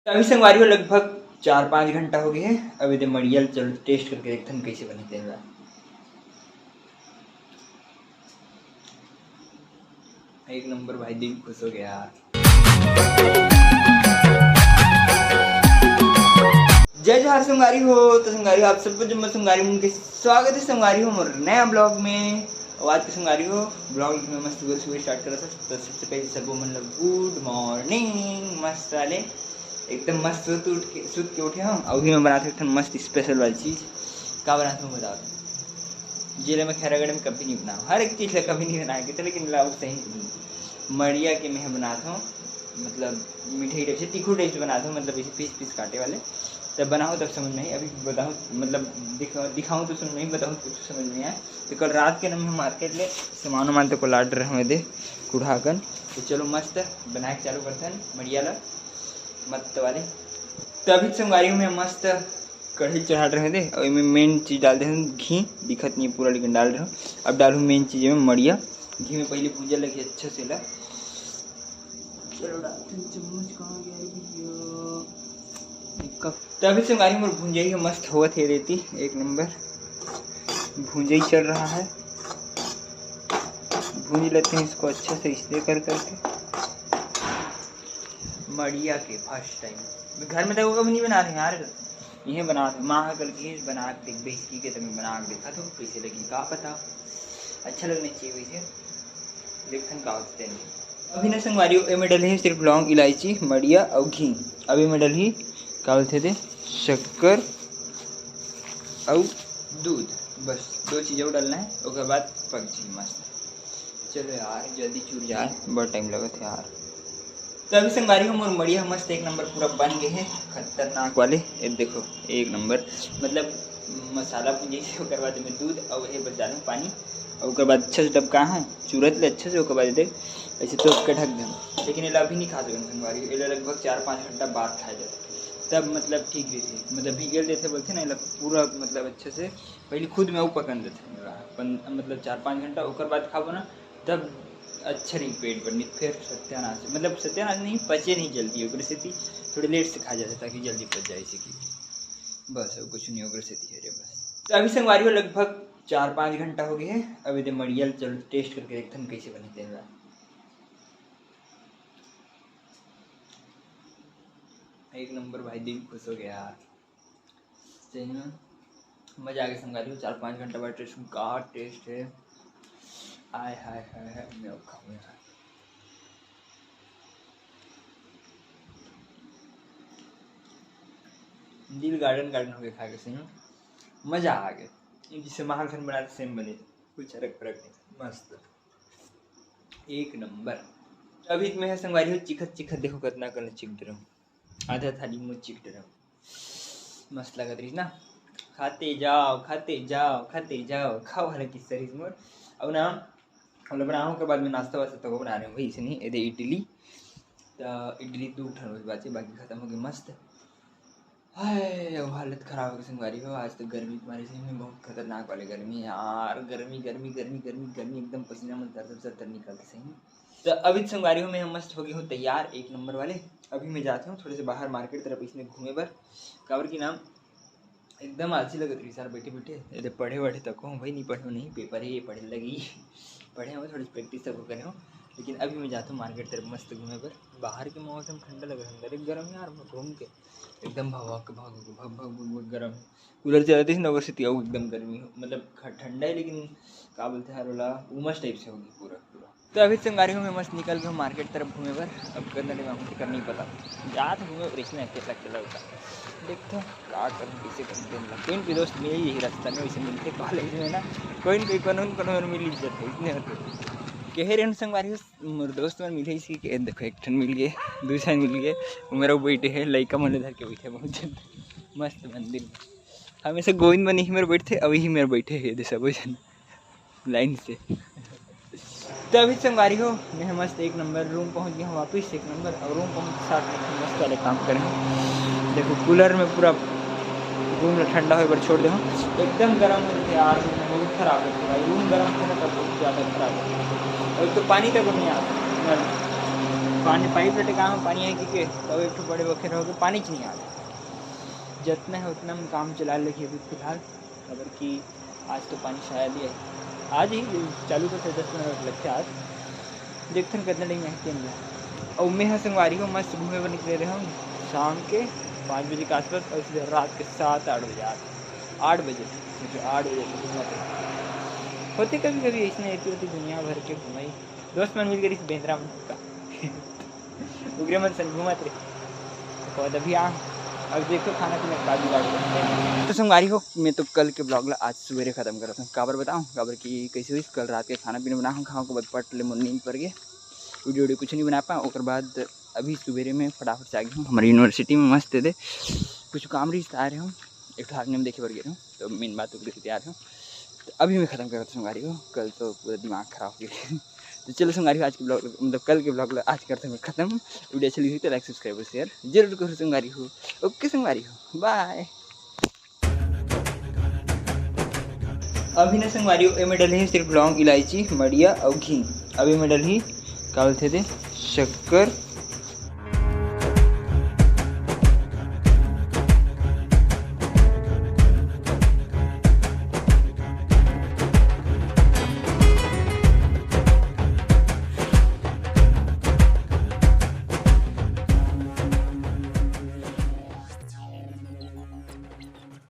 तो अभी संगवारी हो लगभग 4-5 घंटा हो गए हैं। अभी तो मड़ियल चल टेस्ट करके देखते हैं कैसे बने थे। एक नंबर भाई, दिल खुश हो गया। जय जोहार संगवारी हो। तो संगवारी हो आप सबको जब मैं संगवारी हूँ स्वागत है संगवारी हो मोर नया ब्लॉग में। और आज के संगवारी हो ब्लॉग में मस्त सुबह सुबह स्टार्ट करा था। तो सबसे पहले सबको मतलब गुड मॉर्निंग। मस्त वाले एकदम मस्त सुत के उठे हम। अभी मैं बनाता हूँ मस्त स्पेशल वाली चीज़। क्या बनाता हूँ बताओ। जिले में खैरागढ़ में कभी नहीं बनाऊँ, हर एक चीज़ कभी नहीं बनाया कि लेकिन लाभ सही मड़िया के मैं बनाता हूँ। मतलब मीठे टाइप से तीखू टाइप से बनाता हूँ, मतलब इसे पीस पीस काटे वाले। तब बनाऊँ तब समझ नहीं, अभी बताऊँ मतलब दिखाऊँ तो समझ नहीं, बताऊँ कुछ समझ नहीं आया। तो कल रात के नम मार्केट ले सामान वामान तो को लाड रहे हमें दे कुढ़ाकन। तो चलो मस्त बना के चालू करते हैं मड़िया ला मस्त वाले। तो अभी संगवारी में मस्त कढ़ी चढ़ा रहे थे और इसमें मेन चीज़ डालते हैं घी। दिखत नहीं पूरा लेकिन डाल रहे हो। अब डालूँ मेन चीज़ में मड़िया। घी में पहले भूजा लगी अच्छे से ला। चलो डालते हैं चम्मच कहाँ गया भैया। तो अभी संगवारी में भूंजा ही मस्त हुआ थे रहती एक नंबर। भूंजा ही चल रहा है। भूंज लेते हैं इसको अच्छे से इसलिए कर करके। मड़िया के फर्स्ट टाइम घर में तो कभी नहीं बना रहे यार, यही बना माँ कल की बना के देख बेचती के तब बना के देखा तो कैसे लगी का पता। अच्छा लगना चाहिए वैसे देखन का होते हैं। अभी ना संगवारी में डल है सिर्फ लौंग इलायची मड़िया और घी। अभी में डल ही का बोलते थे शक्कर और दूध। बस दो चीज़ों डालना है उसके बाद पक जी मस्त। चलो यार जल्दी चूर जाए, बहुत टाइम लगा था यार। तो अभी संगवारी हम और मड़िया मस्त एक नंबर पूरा बन गए हैं खतरनाक वाले। ये देखो एक नंबर मतलब मसाला भूंजे से उसके बाद में दूध और वही बस डालूँ पानी और उसके बाद अच्छे से डबका है चूरत ले अच्छे से उसके बाद देख ऐसे तो उसके ढक दें। लेकिन ये अभी नहीं खा सकते संगवारी, ये लगभग 4-5 घंटा बाद खाए जाते तब मतलब ठीक रहती। मतलब भीगल देते बोलते ना पूरा मतलब अच्छे से पहले खुद में वो पकड़ देते मतलब 4-5 घंटा उसके बाद खाओ ना तब अच्छा नहीं पेट पर नहीं फिर सत्यानाश मतलब सत्यानाश नहीं पचे नहीं जल्दी अग्रसिति थोड़ी लेट से खा जाता ताकि जल्दी पच जाए इसी की। बस अब कुछ नहीं अग्रसिति है रे बस। तो अभी संगवारी हो लगभग 4-5 घंटा हो गए हैं। अभी तो मड़ियल चलो टेस्ट करके देखते हैं कैसे बने थे। एक नंबर भाई, दिल खुश हो गया यार सही में। मजा आ गया संगवारी हो 4-5 घंटा बाद टेस्ट का टेस्ट है। आय हाय हाय हाय मैं खाऊँ यार। दिल गार्डन गार्डन हो गया खा के सही में मज़ा आ गया। जिससे महाखंड बनाते सेम बने कुछ फर्क नहीं मस्त एक नंबर। अभी मैं संगवारी हो चिखत चिखत देखो कितना कर चिक रहा हूँ आधा थाली मुँह चिक रहा हूँ मस्त लगा रही ना। खाते जाओ खाते जाओ खाते जाओ खाओ वाला किस्सा रही मोर। अब ना हम लोग बनाऊँ के बाद में नाश्ता वास्ता तो बना रहे हैं वही से नहीं ये इडली। तो इडली 2 ठन बाकी खत्म हो गई मस्त। हाय अब हालत ख़राब हो गई संगवारी हो। आज तो गर्मी तुम्हारी सही में बहुत खतरनाक वाली गर्मी है यार। गर्मी गर्मी गर्मी गर्मी गर्मी एकदम पसीना में तर निकलते सही में। तो अभी संगवारी हो मैं मस्त हो गई हूँ तैयार एक नंबर वाले। अभी मैं जाता हूँ थोड़े से बाहर मार्केट तरफ इसमें घूमे पर काबर की नाम एकदम आलसी लगत रही सर बैठे बैठे पढ़े वढ़े तक हो भाई नहीं पढ़े नहीं पेपर है पढ़े लगी पढ़े हो थोड़ी प्रैक्टिस तक करे हो। लेकिन अभी मैं जाता हूँ मार्केट तरफ मस्त घूमे पर। बाहर के मौसम ठंडा लग रहा है अंदर एक गर्म यार घूम के एकदम भग भग भग भग गर्म। कूलर चलाते ही नगर से एकदम गर्मी हो मतलब ठंडा है लेकिन क्या बोलते हैं वाला उमस टाइप से होगी पूरा पूरा। तो अभी संगवारी में मस्त निकल गए मार्केट तरफ घूमे पर। अब करना नहीं कर नहीं पता जात घूमे पर इसमें कैसा चला होता देखते हैं क्या करूँ कैसे करूँ। कोई भी दोस्त मिल ही रास्ता में वैसे मिलते कॉलेज में ना कोई न कोई कानून मिल ही जाते इतने होते कहे रहे संगवारी मोर दोस्त मन मिले इसी के देखो एक ठन मिल गए दूसरा मिल गए मेरा बैठे है लड़का मन धर के बैठे बहुत जन मस्त मंदिर हमेशा गोविंद मन ही मेरे बैठे अभी ही मेरे बैठे है सब जन लाइन से। तो अभी संगवारी हो मैं मस्त एक नंबर रूम पहुंच गया हूँ वापस एक नंबर और रूम पहुँच साथ में मस्त वाले काम करेंगे। देखो कूलर में पूरा रूम ठंडा हो पर छोड़ दे एकदम गर्म होते यार बहुत ख़राब है भाई रूम गर्म होने तब बहुत ज़्यादा ख़राब है और तो पानी तक नहीं आता पानी पाइप लटे काम पानी है कि तब एक बड़े बखेर हो गए पानी च नहीं आ रहा। जितना है उतना हम काम चला लेंगे अभी फिलहाल। खबर कि आज तो पानी शायद ही है, आज ही चालू कर 10 मिनट लगते आज, देखते हैं कितना टाइम महते हैं। और मैं संगवारी को मस्त घूमे पर निकले रहे हम शाम के 5 बजे के आसपास, और इसलिए रात के 7-8 बजे 8 बजे सोचो 8 बजे होते कभी कभी इसमें ऐसी होती दुनिया भर के घुमाई दोस्त मन मिलकर इस बेंद्रा में उग्रे मन सन घुमाते रहे। अभी अब देखो खाना पीना का जुगाड़। तो संगवारी हो मैं तो कल के ब्लॉग ला आज सवेरे खत्म कर रहा हूँ। काबर बताऊँ काबर की कैसे हुई कल रात के खाना पीना बना खाओ के बाद पट ले नींद पर गए, वीडियो कुछ नहीं बना पाया। और बाद अभी सवेरे में फटाफट से आ गया हूँ हमारी यूनिवर्सिटी में मस्त दे कुछ काम रही आ रहे हूँ, एक हारने में देखे पर गए हूँ तो मेन बात तैयार हूँ। तो अभी मैं ख़त्म कर रहा था संगवारी को, कल तो पूरा दिमाग ख़राब हो गया। तो चलो संगवारी आज के ब्लॉग मतलब कल के ब्लॉग आज करते हैं ख़त्म। वीडियो अच्छी लगी तो लाइक सब्सक्राइब और शेयर जरूर करो संगवारी हो। ओके संगवारी हो बाय। अभी ना संगवारी हो में डले सिर्फ लौंग इलायची मड़िया और घी, अभी में डली का बोलते थे शक्कर